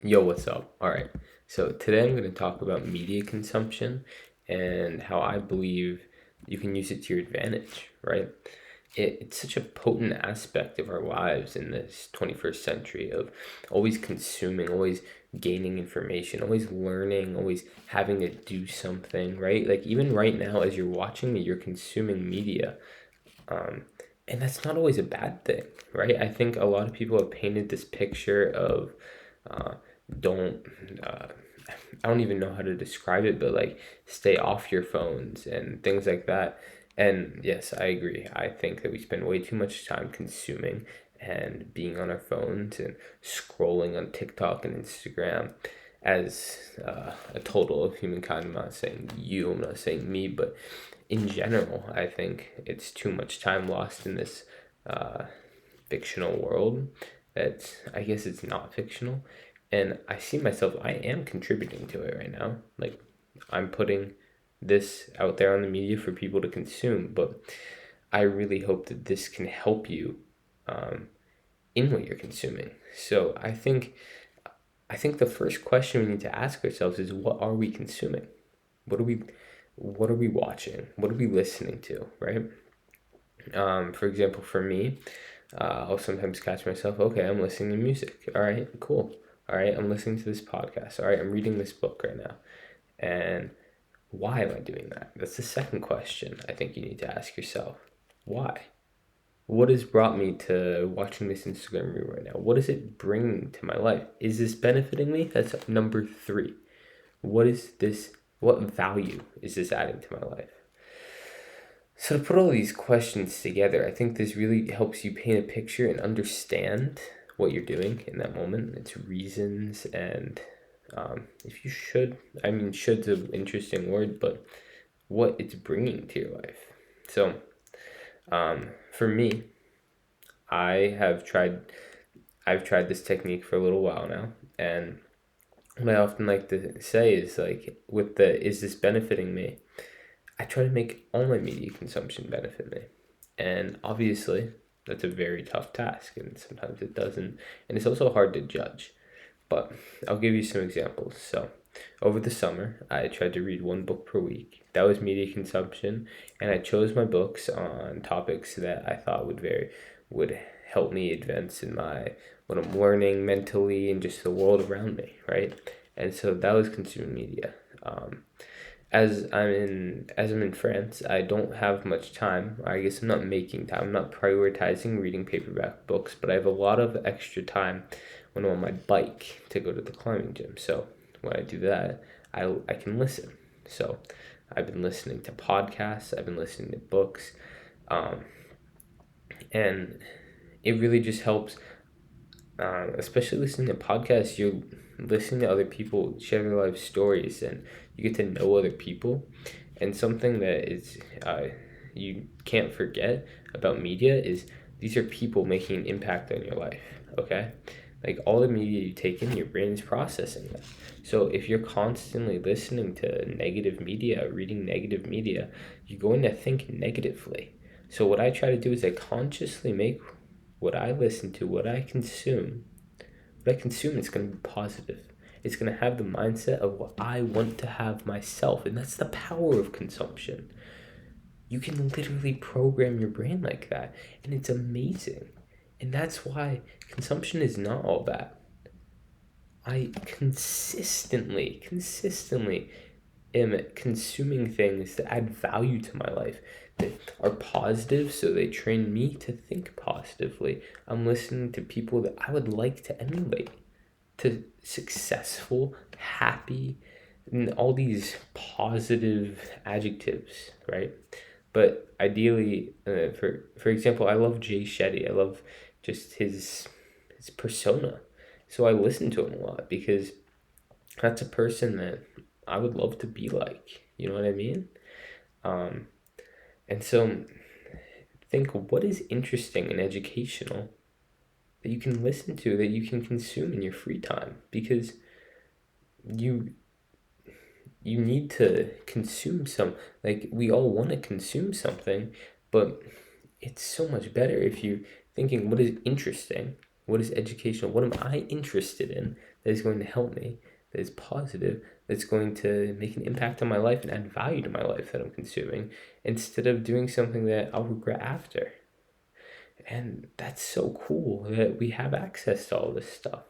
Yo, what's up? All right. So today I'm going to talk about media consumption and how I believe you can use it to your advantage, right? It's such a potent aspect of our lives in this 21st century of always consuming, always gaining information, always learning, always having to do something, right? Like even right now, as you're watching me, you're consuming media. Um, and that's not always a bad thing, right? I think a lot of people have painted this picture of uh, don't uh, I don't even know how to describe it, but like stay off your phones and things like that. And yes, I agree. I think that we spend way too much time consuming and being on our phones and scrolling on TikTok and Instagram as a total of humankind. I'm not saying you, I'm not saying me, but in general, I think it's too much time lost in this uh, fictional world that I guess it's not fictional. And I see myself, I am contributing to it right now. Like, I'm putting this out there on the media for people to consume, but I really hope that this can help you um, in what you're consuming. So I think the first question we need to ask ourselves is what are we consuming? What are we what are we watching? What are we listening to, right? For example, for me, I'll sometimes catch myself, okay, I'm listening to music. All right, cool. All right, I'm listening to this podcast. All right, I'm reading this book right now. And why am I doing that? That's the second question I think you need to ask yourself. Why? What has brought me to watching this Instagram reel right now? What is it bringing to my life? Is this benefiting me? That's number three. What is this? What value is this adding to my life? So, to put all these questions together, I think this really helps you paint a picture and understand what you're doing in that moment, its reasons, and if you should, I mean, should's an interesting word, but what it's bringing to your life. So, for me, I have tried, I've tried this technique for a little while now, and what I often like to say is like, with the is this benefiting me? I try to make all my media consumption benefit me. And obviously, that's a very tough task, and sometimes it doesn't. And it's also hard to judge. But I'll give you some examples. So, over the summer, I tried to read one book per week. That was media consumption, and I chose my books on topics that I thought would help me advance in my what I'm learning mentally and just the world around me, right? And so that was consuming media. Um, as I'm in France, I don't have much time. I guess I'm not making time. I'm not prioritizing reading paperback books, but I have a lot of extra time when I'm on my bike to go to the climbing gym. So when I do that, I can listen. So I've been listening to podcasts. I've been listening to books, um, and it really just helps. Especially listening to podcasts, you're listening to other people share their life stories, and you get to know other people. And something that is you can't forget about media is these are people making an impact on your life. Okay, like all the media you take in, your brain is processing that. So if you're constantly listening to negative media, reading negative media, you're going to think negatively. So what I try to do is I consciously make what I listen to, what I consume is going to be positive. It's going to have the mindset of what I want to have myself. And that's the power of consumption. You can literally program your brain like that. And it's amazing. And that's why consumption is not all bad. I consistently am consuming things that add value to my life, that are positive, so they train me to think positively. I'm listening to people that I would like to emulate, to successful, happy, and all these positive adjectives, right? But ideally, for example, I love Jay Shetty. I love just his persona. So I listen to him a lot because that's a person that I would love to be like. You know what I mean? Um, and so think what is interesting and educational that you can listen to, that you can consume in your free time, because you you need to consume some, like we all want to consume something, but it's so much better if you're thinking what is interesting, what is educational, what am I interested in, that is going to help me, that is positive, that's going to make an impact on my life and add value to my life that I'm consuming, instead of doing something that I'll regret after. And that's so cool that we have access to all this stuff,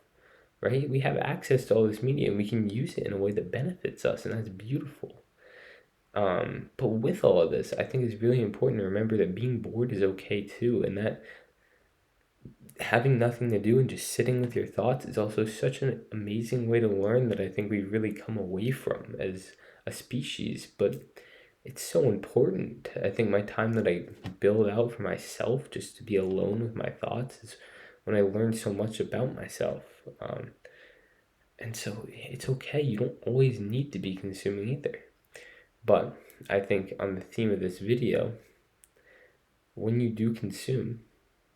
right? We have access to all this media and we can use it in a way that benefits us, and that's beautiful. But with all of this, I think it's really important to remember that being bored is okay too, and that having nothing to do and just sitting with your thoughts is also such an amazing way to learn that I think we've really come away from as a species. But it's so important. I think my time that I build out for myself just to be alone with my thoughts is when I learn so much about myself. And so it's okay. You don't always need to be consuming either. But I think on the theme of this video, when you do consume,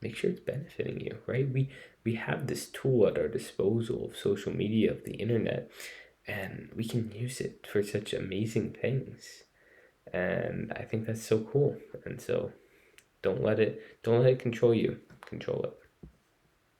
make sure it's benefiting you, right? We have this tool at our disposal of social media, of the internet, and we can use it for such amazing things. And I think that's so cool. And so don't let it control you. Control it.